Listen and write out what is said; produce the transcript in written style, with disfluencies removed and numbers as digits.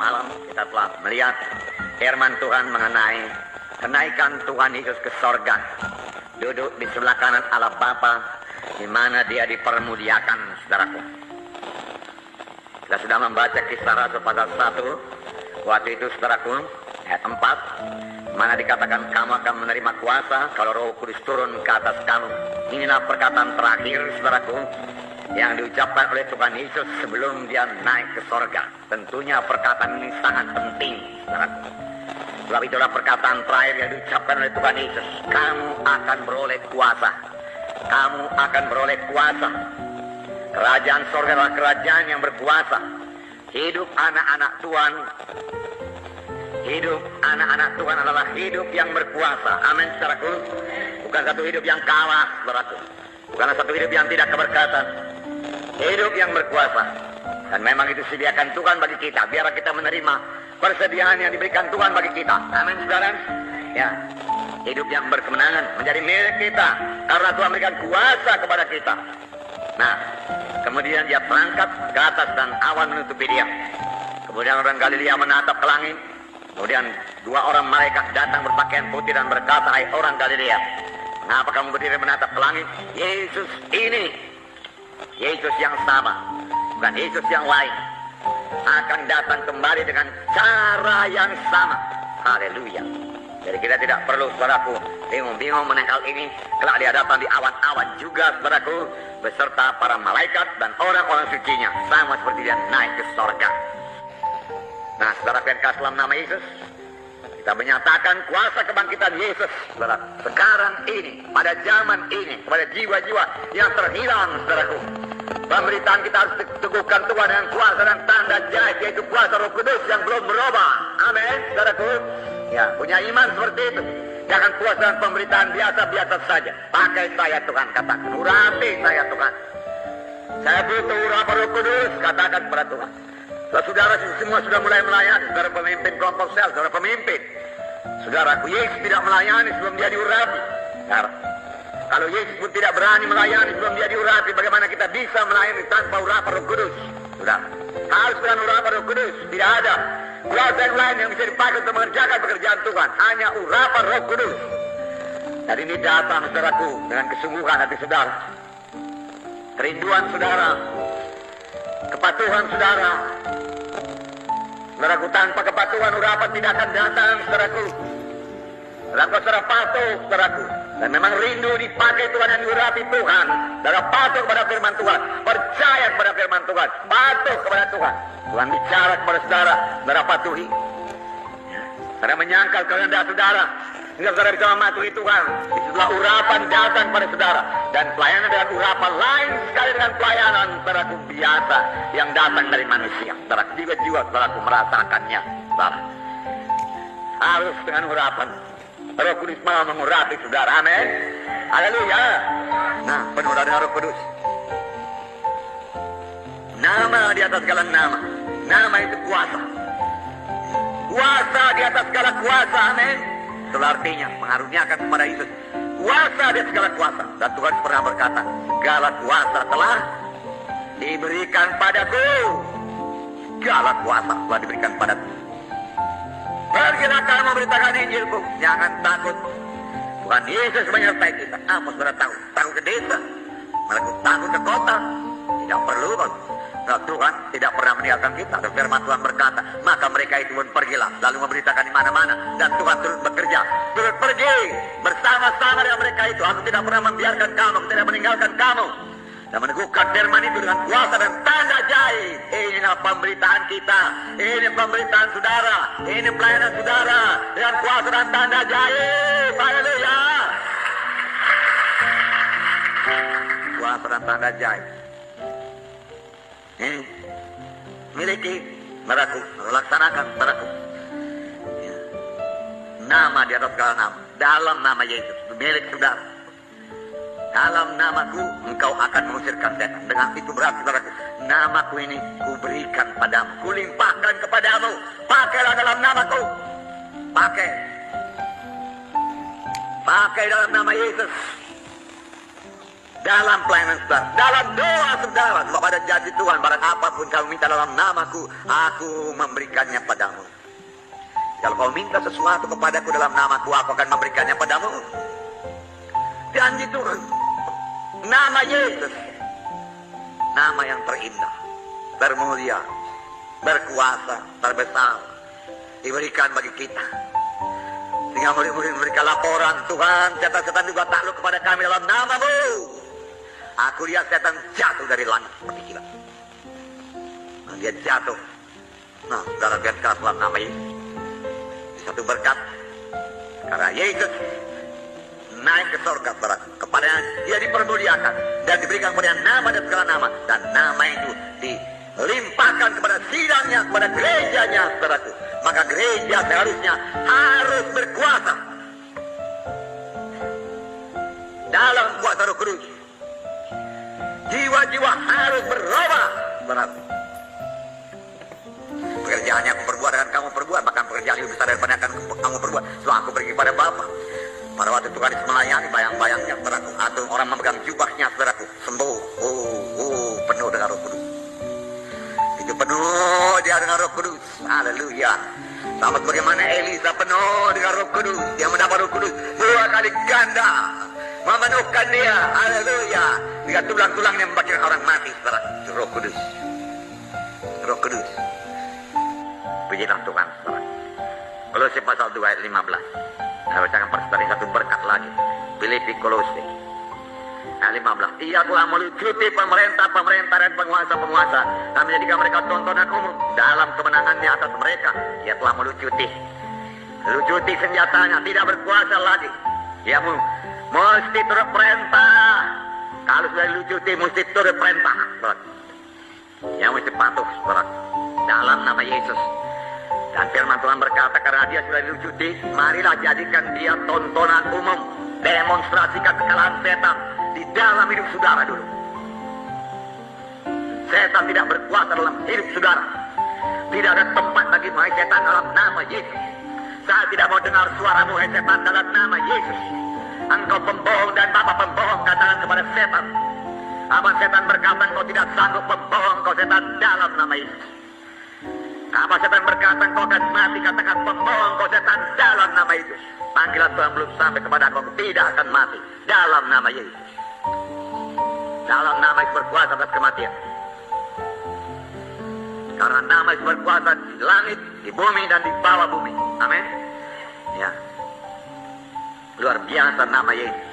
malam kita telah melihat firman Tuhan mengenai kenaikan Tuhan Yesus ke sorga, duduk di sebelah kanan Allah Bapa, di mana dia dipermuliakan, saudaraku. Kita sudah membaca Kisah Rasul pasal 1, waktu itu saudaraku, ayat 4, mana dikatakan kamu akan menerima kuasa kalau Roh Kudus turun ke atas kamu. Inilah perkataan terakhir, saudaraku, yang diucapkan oleh Tuhan Yesus sebelum dia naik ke sorga. Tentunya perkataan ini sangat penting, saudaraku. Sebab itulah perkataan terakhir yang diucapkan oleh Tuhan Yesus. Kamu akan beroleh kuasa. Kamu akan beroleh kuasa. Kerajaan sorga adalah kerajaan yang berkuasa. Hidup anak-anak Tuhan, hidup anak-anak Tuhan adalah hidup yang berkuasa. Amin, saudaraku. Bukan satu hidup yang kalah, saudaraku. Bukan satu hidup yang tidak keberkatan. Hidup yang berkuasa. Dan memang itu sediakan Tuhan bagi kita. Biar kita menerima persediaan yang diberikan Tuhan bagi kita. Amin, saudara. Ya, hidup yang berkemenangan menjadi milik kita karena Tuhan memberikan kuasa kepada kita. Nah, kemudian dia berangkat ke atas dan awan menutupi dia. Kemudian orang Galilea menatap ke langit. Kemudian dua orang malaikat datang berpakaian putih dan berkata, hai orang Galilea, mengapa kamu berdiri menatap ke langit? Yesus ini, Yesus yang sama, bukan Yesus yang lain, akan datang kembali dengan cara yang sama. Haleluya. Jadi kita tidak perlu, saudaraku, bingung-bingung menengkal ini. Kelak dia datang di awan-awan juga, saudaraku, beserta para malaikat dan orang-orang sucinya, sama seperti dia naik ke sorga. Nah, saudara yang kasih dalam nama Yesus, kita menyatakan kuasa kebangkitan Yesus, saudara, sekarang ini, pada zaman ini, kepada jiwa-jiwa yang terhilang, saudaraku. Pemberitaan kita harus teguhkan Tuhan dengan kuasa dan tanda jahit, yaitu kuasa Roh Kudus yang belum berubah. Amin, saudaraku. Ya, punya iman seperti itu. Jangan puas dengan pemberitaan biasa-biasa saja. Pakai saya Tuhan, katakan. Urapi saya Tuhan. Saya butuh urapan Roh Kudus, katakan kepada Tuhan. Saudara semua sudah mulai melayani. Saudara pemimpin kelompok sel, saudara pemimpin. Saudaraku, Yesus tidak melayani sebelum dia diurapi. Nah, kalau Yesus pun tidak berani melayani sebelum dia diurapi, bagaimana kita bisa melayani tanpa urapan Roh Kudus? Sudah, harus dengan urapan Roh Kudus. Tidak ada kuasa yang lain yang bisa dipakai untuk mengerjakan pekerjaan Tuhan. Hanya urapan Roh Kudus. Dan ini datang, saudaraku, dengan kesungguhan hati saudara, kerinduan saudara, kepatuhan saudara. Saudaraku, tanpa kepatuhan urapan tidak akan datang, saudaraku. Saudaraku, saudara patuh, saudaraku. Dan memang rindu dipakai Tuhan dan diurapi Tuhan. Saudara patuh kepada firman Tuhan, percaya kepada firman Tuhan, patuh kepada Tuhan. Tuhan bicara kepada saudara, saudara patuhi. Saudara menyangkal kehendak saudara, sehingga saudara bisa mematuhi Tuhan. Itulah urapan datang pada saudara. Dan pelayanan dengan urapan lain sekali dengan pelayanan, saudaraku, biasa yang datang dari manusia. Saudara, jiwa-jiwa saudaraku merasakannya. Saudara, harus dengan urapan Roh Kudus mau mengurapi saudara. Amin. Haleluya. Nah, penuh dengan Roh Kudus. Nama di atas segala nama. Nama itu kuasa. Kuasa di atas segala kuasa. Amin. Itulah artinya mengaruniakan kepada Yesus kuasa di atas segala kuasa. Dan Tuhan pernah berkata, segala kuasa telah diberikan padaku. Segala kuasa telah diberikan padaku. Pergilah kamu memberitakan Injilku. Jangan takut. Tuhan Yesus menyertai kita. Apa saudara tahu? Takut ke desa, malah takut ke kota. Tidak perlu. Nah, Tuhan tidak pernah meninggalkan kita. Dan firman Tuhan berkata, maka mereka itu pun pergilah, lalu memberitakan di mana-mana. Dan Tuhan turut bekerja, turut pergi bersama-sama dengan mereka itu. Aku tidak pernah membiarkan kamu, aku tidak meninggalkan kamu. Dan meneguhkan firman itu dengan kuasa dan tanda jahit. Inilah pemberitaan kita. Ini pemberitaan saudara. Ini pelayanan saudara dengan kuasa dan tanda jahit. Haleluya. Kuasa dan tanda jahit. Ini miliki, saudaraku, laksanakan, saudaraku. Ya. Nama di atas segala nama. Dalam nama Yesus, milik saudara. Dalam namaku engkau akan mengusirkan setan. Dengan itu berarti, saudaraku, namaku ini kuberikan padamu, kulimpahkan kepadamu. Pakailah dalam namaku. Pakai dalam nama Yesus. dalam pelayanan saudara, dalam doa saudara, kepada janji Tuhan, barang apapun kamu minta dalam namaku, aku memberikannya padamu. Kalau kau minta sesuatu kepadaku dalam namaku, aku akan memberikannya padamu. Janji Tuhan. Nama Yesus. Nama yang terindah, termulia, berkuasa, terbesar, diberikan bagi kita. Sehingga murid-murid memberikan laporan, Tuhan, setan-setan juga takluk kepada kami dalam namamu. Aku lihat setan jatuh dari langit seperti kilat. Nah, dia jatuh. Nah, saudara lihat keras dalam nama Yesus. Satu berkat karena Yesus naik ke surga, saudara, kepada dia dipermuliakan dan diberikan kepada nama dan segala nama, dan nama itu dilimpahkan kepada sidangnya, kepada gerejanya, saudaraku. Maka gereja seharusnya harus berkuasa dalam kuasa Roh Kudus. Jiwa-jiwa harus berubah, saudaraku. Pekerjaan yang aku perbuat akan kamu perbuat, bahkan pekerjaan lebih besar daripada akan kamu perbuat setelah aku pergi pada Bapa. Pada waktu Tuhan melayani, bayang-bayangnya, saudaraku, atau orang memegang jubahnya, saudaraku, sembuh. Penuh dengan Roh Kudus. Itu penuh dia dengan Roh Kudus. Haleluya. Sama bagaimana Elisa penuh dengan Roh Kudus, dia mendapat Roh Kudus 2 kali ganda, memenuhkan dia. Haleluya. Dengan tulang-tulang yang membangkitkan orang mati, saudara. Roh Kudus. Roh Kudus. Pujilah Tuhan, saudara. Kolose pasal 2 ayat 15. Saya bacakan persaudara satu berkat lagi. Filipi Kolose ayat 15. Ia telah melucuti pemerintah-pemerintah dan penguasa-penguasa dan menjadikan mereka tontonan umum dalam kemenangannya atas mereka. Ia telah melucuti senjatanya, tidak berkuasa lagi. Ia mesti turut perintah. Kalau sudah dilucuti, mesti turut perintah. Ia mesti patuh, saudara, dalam nama Yesus. Dan firman Tuhan berkata, karena dia sudah dilucuti, marilah jadikan dia tontonan umum. Demonstrasikan kekalahan setan di dalam hidup saudara dulu. Setan tidak berkuasa dalam hidup saudara. Tidak ada tempat bagi hai setan dalam nama Yesus. Saya tidak mau dengar suaramu, hai setan, dalam nama Yesus. Engkau pembohong dan bapa pembohong, katakan kepada setan. Apa setan berkata engkau tidak sanggup, pembohong kau setan, dalam nama Yesus. Apa setan berkata engkau akan mati, katakan pembohong kau setan, dalam nama Yesus. Panggilan Tuhan belum sampai kepada engkau, tidak akan mati, dalam nama Yesus. Dalam nama Yesus berkuasa atas kematian. Karena nama Yesus berkuasa di langit, di bumi, dan di bawah bumi. Amin. Ya. Luar biasa nama Yesus.